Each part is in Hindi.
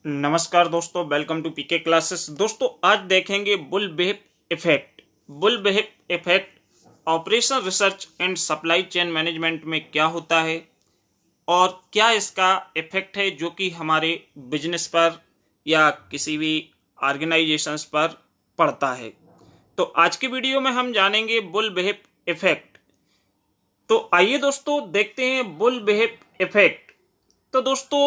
नमस्कार दोस्तों, वेलकम टू पीके क्लासेस। दोस्तों आज देखेंगे bullwhip effect. Bullwhip effect operation research and supply chain management में क्या होता है और क्या इसका इफेक्ट है जो कि हमारे बिजनेस पर या किसी भी ऑर्गेनाइजेशंस पर पड़ता है। तो आज की वीडियो में हम जानेंगे बुल बेहप इफेक्ट। तो आइए दोस्तों देखते हैं बुल बेहप इफेक्ट। तो दोस्तों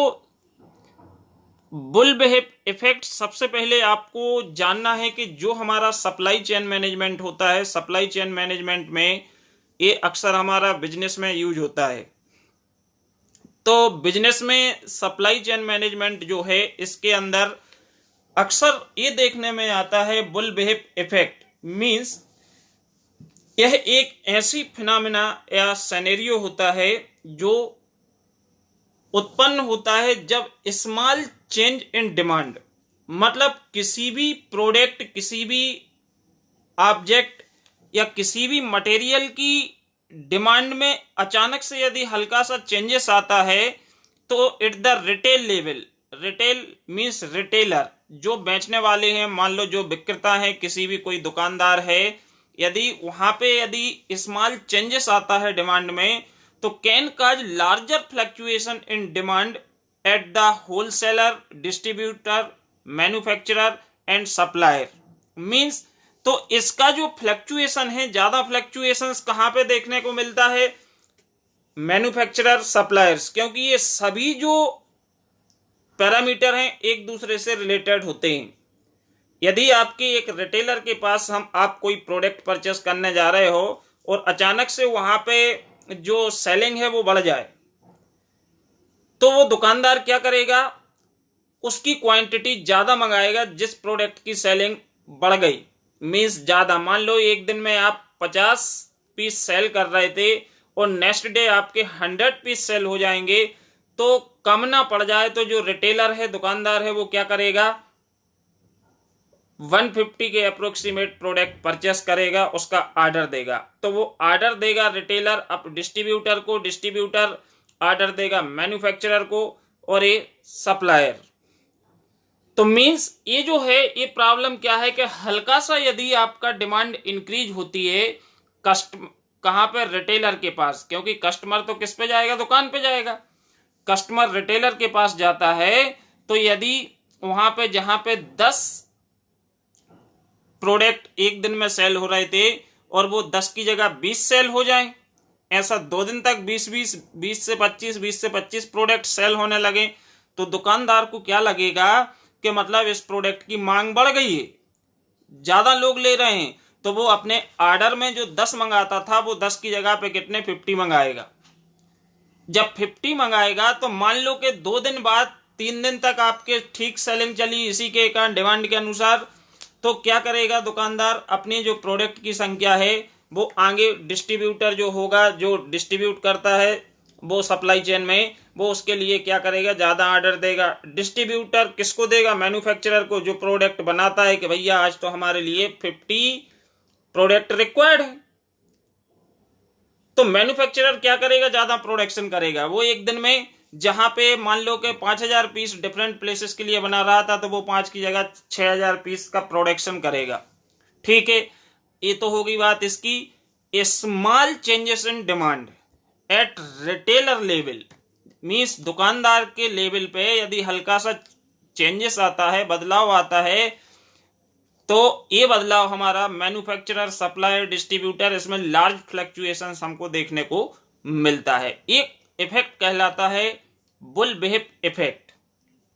बुल बेहप इफेक्ट सबसे पहले आपको जानना है कि जो हमारा सप्लाई चेन मैनेजमेंट होता है, सप्लाई चेन मैनेजमेंट में ये अक्सर हमारा बिजनेस में यूज होता है। तो बिजनेस में सप्लाई चेन मैनेजमेंट जो है इसके अंदर अक्सर ये देखने में आता है बुल बेहप इफेक्ट मींस यह एक ऐसी फिनोमेना या सिनेरियो होता है जो उत्पन्न होता है जब स्मॉल चेंज इन डिमांड, मतलब किसी भी प्रोडक्ट, किसी भी ऑब्जेक्ट या किसी भी मटेरियल की डिमांड में अचानक से यदि हल्का सा चेंजेस आता है तो it the retail level, retail means retailer जो बेचने वाले हैं, मान लो जो विक्रेता है, किसी भी कोई दुकानदार है, यदि वहां पे यदि स्मॉल चेंजेस आता है डिमांड में तो can cause larger fluctuation in demand at the wholesaler, distributor, manufacturer and supplier means. तो इसका जो फ्लक्चुएशन है, ज्यादा फ्लक्चुएशंस कहां पे देखने को मिलता है? मैन्युफैक्चरर, सप्लायर्स, क्योंकि ये सभी जो पैरामीटर हैं एक दूसरे से रिलेटेड होते हैं। यदि आपके एक रिटेलर के पास आप कोई प्रोडक्ट परचेस करने जा रहे हो और अचानक से वहां पे जो सेलिंग है वो बढ़ जाए तो वो दुकानदार क्या करेगा? उसकी क्वांटिटी ज्यादा मंगाएगा। जिस प्रोडक्ट की सेलिंग बढ़ गई मींस ज्यादा, मान लो एक दिन में आप 50 पीस सेल कर रहे थे और नेक्स्ट डे आपके 100 पीस सेल हो जाएंगे तो कम ना पड़ जाए तो जो रिटेलर है, दुकानदार है, वो क्या करेगा? 150 के अप्रोक्सीमेट प्रोडक्ट परचेस करेगा, उसका ऑर्डर देगा। तो वो ऑर्डर देगा रिटेलर अब डिस्ट्रीब्यूटर को, डिस्ट्रीब्यूटर ऑर्डर देगा मैन्युफैक्चरर को और ये सप्लायर। तो मींस ये जो है ये प्रॉब्लम क्या है कि हल्का सा यदि आपका डिमांड इंक्रीज होती है कहां पे? रिटेलर के पास, क्योंकि कस्टमर तो किस पे जाएगा? दुकान पे जाएगा। कस्टमर रिटेलर के पास जाता है तो यदि वहां पे जहां पे 10 प्रोडक्ट एक दिन में सेल हो रहे थे और वो 10 की जगह 20 सेल हो जाए, ऐसा 2 दिन तक 20 से 25 प्रोडक्ट सेल होने लगे तो दुकानदार को क्या लगेगा कि मतलब इस प्रोडक्ट की मांग बढ़ गई है, ज्यादा लोग ले रहे हैं। तो वो अपने ऑर्डर में जो 10 मंगाता था वो 10 की जगह पे कितने? 50 मंगाएगा। जब 50 मंगाएगा तो मान लो कि 2 दिन बाद 3 दिन तक आपके ठीक सेलिंग चली इसी के कारण डिमांड के अनुसार, तो क्या करेगा दुकानदार? अपनी जो प्रोडक्ट की संख्या है वो आगे डिस्ट्रीब्यूटर जो होगा, जो डिस्ट्रीब्यूट करता है वो सप्लाई चेन में, वो उसके लिए क्या करेगा? ज्यादा ऑर्डर देगा। डिस्ट्रीब्यूटर किसको देगा? मैन्युफैक्चरर को, जो प्रोडक्ट बनाता है कि भैया आज तो हमारे लिए 50 प्रोडक्ट रिक्वायर्ड है। तो मैन्युफैक्चरर क्या करेगा? ज्यादा प्रोडक्शन करेगा। वो एक दिन में जहां पे मान लो कि 5000 पीस डिफरेंट प्लेसेस के लिए बना रहा था तो वो 5 की जगह 6000 पीस का प्रोडक्शन करेगा। ठीक है, ये तो होगी बात इसकी। Small changes in demand eight retailer level means दुकानदार के लेवल पे यदि हल्का सा चेंजेस आता है, बदलाव आता है, तो ये बदलाव हमारा मैन्युफैक्चरर, सप्लायर, डिस्ट्रीब्यूटर, इसमें लार्ज फ्लक्चुएशंस हमको देखने को मिलता है। एक इफेक्ट कहलाता है बुल बेहप इफेक्ट,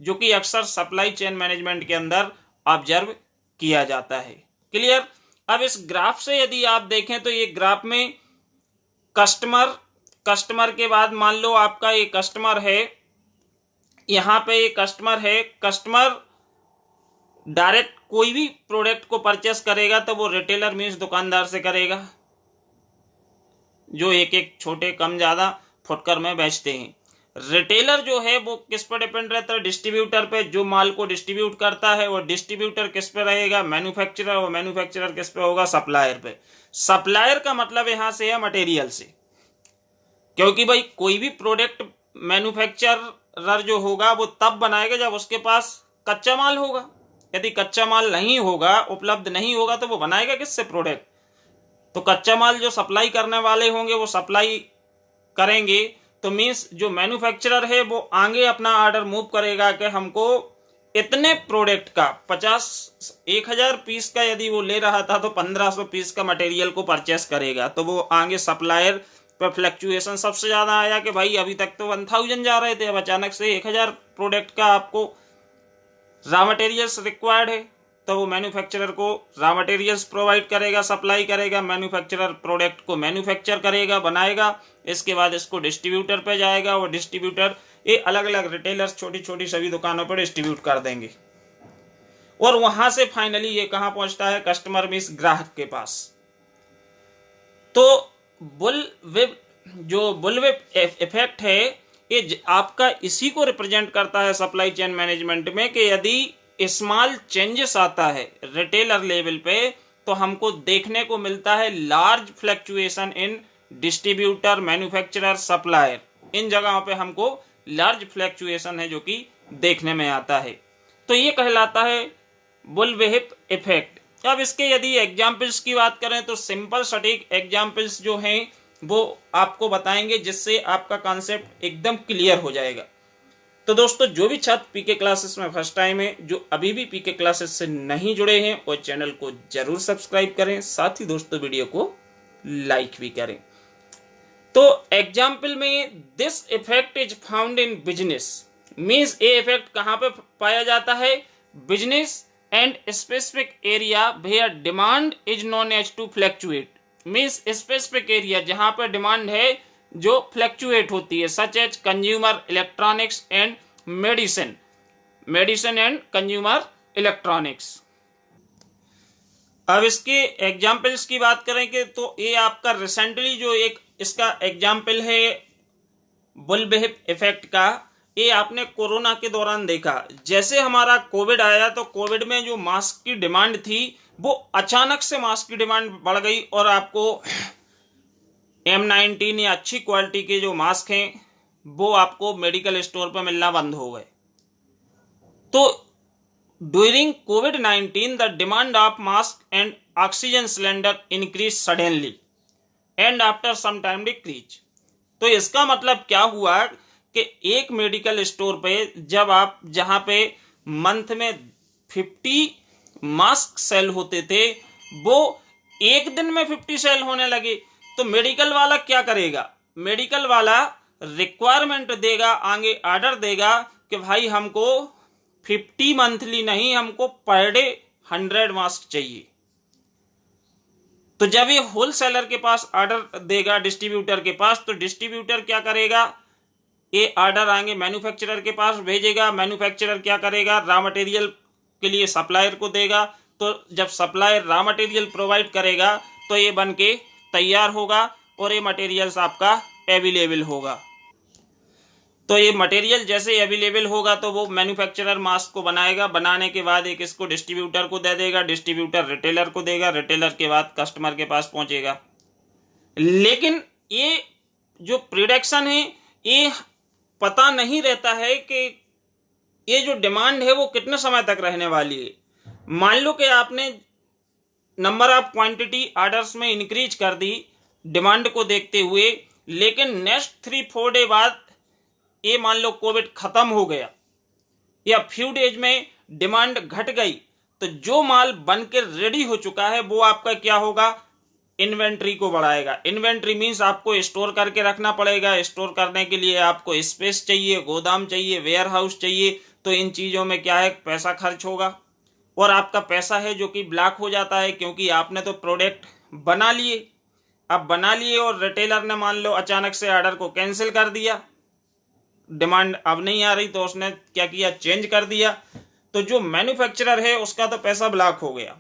जो कि अक्सर सप्लाई चेन मैनेजमेंट के अंदर ऑब्जर्व किया जाता है। क्लियर? अब इस ग्राफ से यदि आप देखें तो ये ग्राफ में कस्टमर के बाद मान लो आपका ये कस्टमर है, यहां पे ये कस्टमर है। कस्टमर डायरेक्ट कोई भी प्रोडक्ट को परचेस करेगा तो वो रिटेलर मींस दुकानदार से करेगा, जो एक एक छोटे कम ज्यादा फुटकर में बेचते हैं। रिटेलर जो है वो किस पर डिपेंड रहता है? डिस्ट्रीब्यूटर पे, जो माल को डिस्ट्रीब्यूट करता है। और डिस्ट्रीब्यूटर किस पे रहेगा? मैन्युफैक्चरर। और मैन्युफैक्चरर किस पे होगा? सप्लायर पे। सप्लायर का मतलब यहां से है मटेरियल से, क्योंकि भाई कोई भी प्रोडक्ट मैन्युफैक्चरर जो होगा वो तब बनाएगा जब उसके पास कच्चा माल होगा। यदि कच्चा माल नहीं होगा, उपलब्ध नहीं होगा, तो वो बनाएगा किससे प्रोडक्ट? तो कच्चा माल जो सप्लाई करने वाले होंगे वो सप्लाई करेंगे, तो मीन्स जो मैन्युफैक्चरर है वो आगे अपना ऑर्डर मूव करेगा कि हमको इतने प्रोडक्ट का 1000 पीस का यदि वो ले रहा था तो 1500 पीस का मटेरियल को परचेस करेगा। तो वो आगे सप्लायर पर फ्लक्चुएशन सबसे ज्यादा आया कि भाई अभी तक तो 1000 जा रहे थे, अब अचानक से 1000 प्रोडक्ट का आपको रॉ मटेरियल्स रिक्वायर्ड है, तो वो मैन्युफैक्चरर को रॉ मटेरियल्स प्रोवाइड करेगा, सप्लाई करेगा, मैन्युफैक्चरर प्रोडक्ट को मैन्युफैक्चर करेगा, बनाएगा, इसके बाद इसको डिस्ट्रीब्यूटर पे जाएगा, वो डिस्ट्रीब्यूटर ये अलग अलग रिटेलर्स छोटी छोटी सभी दुकानों पर डिस्ट्रीब्यूट कर देंगे, और वहां से फाइनली ये कहां पहुंचता है? कस्टमर मींस ग्राहक के पास। तो बुलविप इफेक्ट है ये आपका इसी को रिप्रेजेंट करता है सप्लाई चेन मैनेजमेंट में, कि यदि स्मॉल चेंजेस आता है रिटेलर लेवल पे तो हमको देखने को मिलता है large fluctuation in distributor, manufacturer, supplier. इन जगहों पे हमको लार्ज फ्लक्चुएशन है जो कि देखने में आता है। तो ये कहलाता है बुलविप इफेक्ट। अब इसके यदि एग्जाम्पल्स की बात करें तो सिंपल सटीक एग्जाम्पल्स जो हैं वो आपको बताएंगे, जिससे आपका कॉन्सेप्ट एकदम क्लियर हो जाएगा। तो दोस्तों, जो भी छात्र पीके क्लासेस में फर्स्ट टाइम है, जो अभी भी पीके क्लासेस से नहीं जुड़े हैं, वो चैनल को जरूर सब्सक्राइब करें, साथ ही दोस्तों वीडियो को लाइक भी करें। तो एग्जाम्पल में this effect is found in business, means ये इफेक्ट कहां पे पाया जाता है? Business and specific area where demand is known as to fluctuate, means specific area जहां पर डिमांड है जो फ्लक्चुएट होती है, such as consumer electronics and medicine and consumer electronics. अब इसके एग्जाम्पल्स की बात करें कि तो ये आपका रिसेंटली जो एक इसका एग्जाम्पल है बुलविप इफेक्ट का, ये आपने कोरोना के दौरान देखा। जैसे हमारा कोविड आया तो कोविड में जो मास्क की डिमांड थी वो अचानक से मास्क की डिमांड बढ़ गई, और आपको M19 या अच्छी क्वालिटी के जो मास्क हैं वो आपको मेडिकल स्टोर पर मिलना बंद हो गए। तो during COVID-19 the demand of mask and oxygen cylinder increase suddenly and after some time decrease. तो इसका मतलब क्या हुआ कि एक मेडिकल स्टोर पे जब आप जहां पे मंथ में 50 मास्क सेल होते थे, वो एक दिन में 50 सेल होने लगे, तो मेडिकल वाला क्या करेगा? मेडिकल वाला रिक्वायरमेंट देगा, आगे ऑर्डर देगा कि भाई हमको 50 मंथली नहीं, हमको पर डे 100 मास्क चाहिए। तो जब ये होलसेलर के पास ऑर्डर देगा डिस्ट्रीब्यूटर के पास, तो डिस्ट्रीब्यूटर क्या करेगा? ये ऑर्डर आगे मैन्युफैक्चरर के पास भेजेगा, मैन्युफैक्चरर क्या करेगा? रॉ मटेरियल के लिए सप्लायर को देगा, तो जब सप्लायर रॉ मटेरियल प्रोवाइड करेगा तो ये बन के तैयार होगा और ये मटेरियल्स आपका अवेलेबल होगा। तो ये मटेरियल जैसे अवेलेबल होगा तो वो मैन्युफैक्चरर मास्क को बनाएगा, बनाने के बाद एक इसको डिस्ट्रीब्यूटर को दे देगा, डिस्ट्रीब्यूटर रिटेलर को देगा, रिटेलर के बाद कस्टमर के पास पहुंचेगा। लेकिन ये जो प्रोडक्शन है ये पता नहीं रहता है कि ये जो डिमांड है वो कितने समय तक रहने वाली है। मान लो कि आपने नंबर ऑफ क्वांटिटी ऑर्डर्स में इंक्रीज कर दी डिमांड को देखते हुए, लेकिन नेक्स्ट 3-4 डे बाद ये मान लो कोविड खत्म हो गया या फ्यू डेज में डिमांड घट गई, तो जो माल बन के रेडी हो चुका है वो आपका क्या होगा? इन्वेंट्री को बढ़ाएगा। इन्वेंट्री मीन्स आपको स्टोर करके रखना पड़ेगा। स्टोर करने के लिए आपको स्पेस चाहिए, गोदाम चाहिए, वेयर हाउस चाहिए। तो इन चीजों में क्या है? पैसा खर्च होगा, और आपका पैसा है जो कि ब्लॉक हो जाता है, क्योंकि आपने तो प्रोडक्ट बना लिए। अब बना लिए और रिटेलर ने मान लो अचानक से ऑर्डर को कैंसिल कर दिया, डिमांड अब नहीं आ रही, तो उसने क्या किया? चेंज कर दिया। तो जो मैन्युफैक्चरर है उसका तो पैसा ब्लॉक हो गया,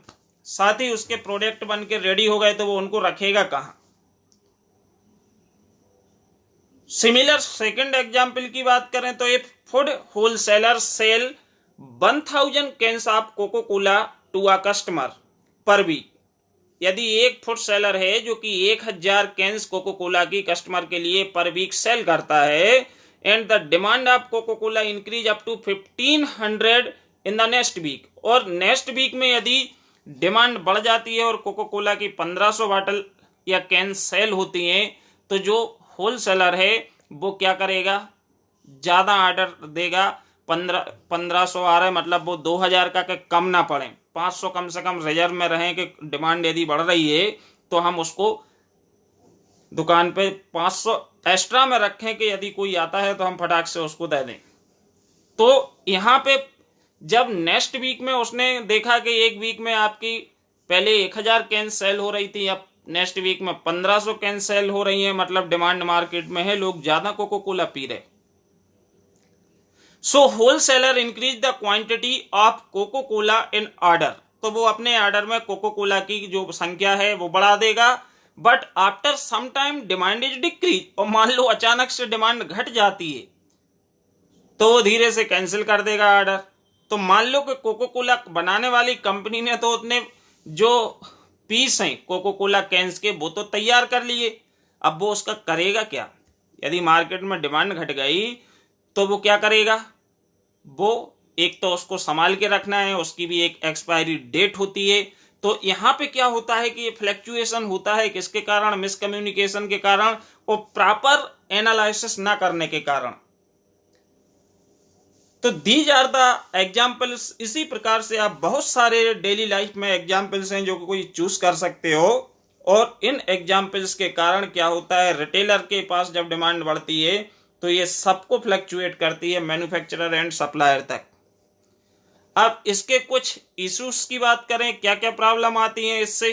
साथ ही उसके प्रोडक्ट बन के रेडी हो गए, तो वो उनको रखेगा कहां? सिमिलर सेकंड एग्जांपल की बात करें तो एक food wholesaler sell 1000 cans of cocoa cola to a customer per week. यदि एक फूड सेलर है जो कि 1000 कैंस कोको कोला की कस्टमर के लिए पर वीक सेल करता है, and the demand of cocoa cola increase up to 1500 in the next week. और नेक्स्ट वीक में यदि डिमांड बढ़ जाती है और कोको कोला की 1500 बॉटल या कैन सेल होती हैं, तो जो होलसेलर है वो क्या करेगा, ज़्यादा ऑर्डर देगा। 1500 आ रहा है मतलब वो 2000 का कम ना पड़े, 500 कम से कम रिजर्व में रहें कि डिमांड यदि बढ़ रही है तो हम उसको दुकान पे 500 एक्स्ट्रा में रखें कि यदि कोई आता है तो हम फटाक से उसको दे दें। तो यहाँ पे जब नेक्स्ट वीक में उसने देखा कि एक वीक में आपकी पहले 1000 कैन सेल हो रही थी, अब नेक्स्ट वीक में 1500 कैन सेल हो रही है, मतलब डिमांड मार्केट में है, लोग ज्यादा कोको कोला पी रहे। So wholesaler increase the quantity of cocoa Cola in order, तो वो अपने ऑर्डर में कोको कोला की जो संख्या है वो बढ़ा देगा। But after some time demand is decrease, और मान लो अचानक से डिमांड घट जाती है तो वो धीरे से कैंसिल कर देगा ऑर्डर। तो मान लो कि कोको कोला बनाने वाली कंपनी ने तो उतने जो पीस हैं कोको कोला कैंस के वो तो तैयार कर लिए, अब वो उसका करेगा क्या। यदि मार्केट में डिमांड घट गई तो वो क्या करेगा, वो एक तो उसको संभाल के रखना है, उसकी भी एक एक्सपायरी डेट होती है। तो यहाँ पे क्या होता है कि ये फ्लैक्चुएशन होता है किसके कारण, मिसकम्युनिकेशन के कारण और प्रॉपर एनालिसिस ना करने के कारण। तो दीज आर द एग्जाम्पल्स। इसी प्रकार से आप बहुत सारे डेली लाइफ में एग्जाम्पल्स हैं जो कोई चूज कर सकते हो, और इन एग्जाम्पल्स के कारण क्या होता है, रिटेलर के पास जब डिमांड बढ़ती है तो ये सबको फ्लक्चुएट करती है मैन्युफैक्चरर एंड सप्लायर तक। अब इसके कुछ इश्यूज की बात करें, क्या क्या प्रॉब्लम आती है इससे,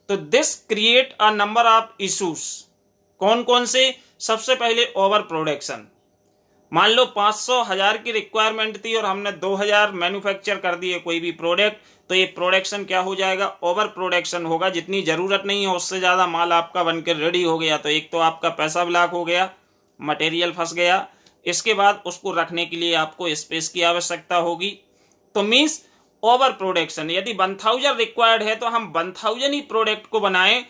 तो this create a number of issues. कौन कौन से, सबसे पहले ओवर प्रोडक्शन। मान लो 500,000 की रिक्वायरमेंट थी और हमने 2000 मैन्युफैक्चर कर दिए कोई भी प्रोडक्ट, तो ये प्रोडक्शन क्या हो जाएगा, ओवर प्रोडक्शन होगा। जितनी जरूरत नहीं है उससे ज्यादा माल आपका बनकर रेडी हो गया, तो एक तो आपका पैसा ब्लॉक हो गया, मटेरियल फंस गया। इसके बाद उसको रखने के लिए आपको स्पेस की आवश्यकता होगी, तो मीन्स ओवर प्रोडक्शन। यदि 1000 रिक्वायर्ड है तो हम 1000 ही प्रोडक्ट को बनाएं,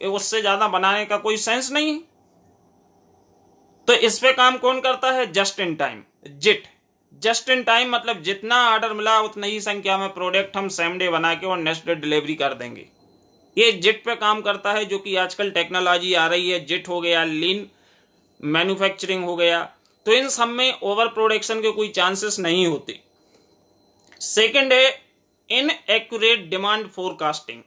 उससे ज्यादा बनाने का कोई सेंस नहीं। तो इस पे काम कौन करता है, just in time, JIT. Just in time मतलब जितना ऑर्डर मिला उतनी ही संख्या में प्रोडक्ट हम सेम डे बना के और नेक्स्ट डे डिलीवरी कर देंगे। ये जिट पे काम करता है, जो कि आजकल टेक्नोलॉजी आ रही है, जिट हो गया, लीन मैन्युफैक्चरिंग हो गया, तो इन सब में ओवर प्रोडक्शन के कोई चांसेस नहीं होते। सेकंड है इनएक्यूरेट डिमांड फोरकास्टिंग।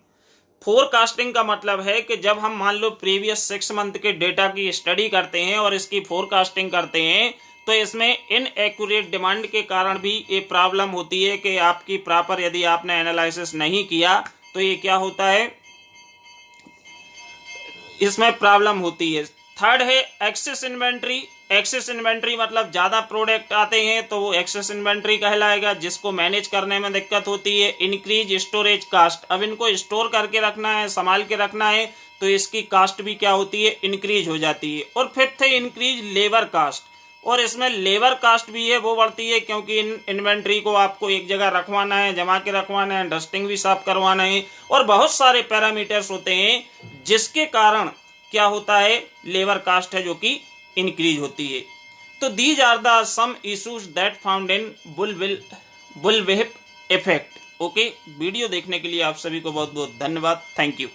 फोरकास्टिंग का मतलब है कि जब हम मान लो प्रीवियस 6 मंथ के डेटा की स्टडी करते हैं और इसकी फोरकास्टिंग करते हैं, तो इसमें इनएक्यूरेट डिमांड के कारण भी ये प्रॉब्लम होती है कि आपकी प्रॉपर यदि आपने एनालिसिस नहीं किया तो ये क्या होता है, इसमें प्रॉब्लम होती है। थर्ड है एक्सेस इन्वेंट्री। एक्सेस इन्वेंट्री मतलब ज्यादा प्रोडक्ट आते हैं तो वो एक्सेस इन्वेंट्री कहलाएगा, जिसको मैनेज करने में दिक्कत होती है। इंक्रीज स्टोरेज कास्ट, अब इनको स्टोर करके रखना है, संभाल के रखना है, तो इसकी कास्ट भी क्या होती है, इंक्रीज हो जाती है। और फिफ्थ है इंक्रीज लेबर कास्ट, और इसमें लेबर कास्ट भी है वो बढ़ती है, क्योंकि इन इन्वेंट्री को आपको एक जगह रखवाना है, जमा के रखवाना है, डस्टिंग भी साफ करवाना है, और बहुत सारे पैरामीटर्स होते हैं जिसके कारण क्या होता है, लेबर कास्ट है जो कि इंक्रीज होती है। तो these are the some issues that found in bullwhip effect. Okay, video देखने के लिए आप सभी को बहुत बहुत धन्यवाद। Thank you.